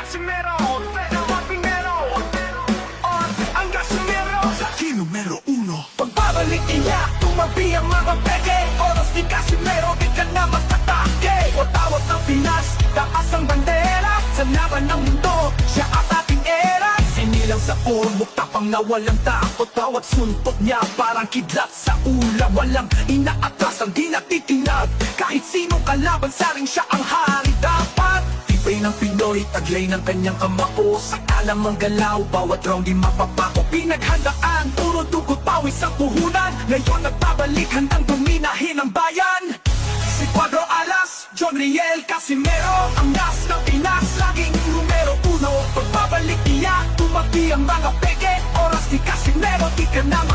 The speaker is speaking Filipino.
Casimero, Tama Pinero, ang Casimero sa numero 1. Pagbabalik niya, tumabi ang mga peke. Oras ni Casimero, di ka na matatake. O tawag ng Pinas, taas ang bandera. Sa laban ng mundo, siya at ating era. Sinilang sa ormo, tapang na walang takot. Bawat suntok niya, parang kidlat sa ula. Walang inaatras, ang di natitinag. Kahit sino kalaban, saring siya ang hari dapat. Tibay ng Pinoy, taglay ng kanyang kamao. Sa alam ang galaw, bawat round di mapapako. Pinaghandaan, puro dugot pawis ang puhunan. Ngayon nagbabalik, handang dominahin ang bayan. Si Cuadro Alas, John Riel Casimero, ang nas ng Pinas, laging numero 1. Pagbabalik niya, tumabi ang mga peke. Oras ni Casimero, di ka na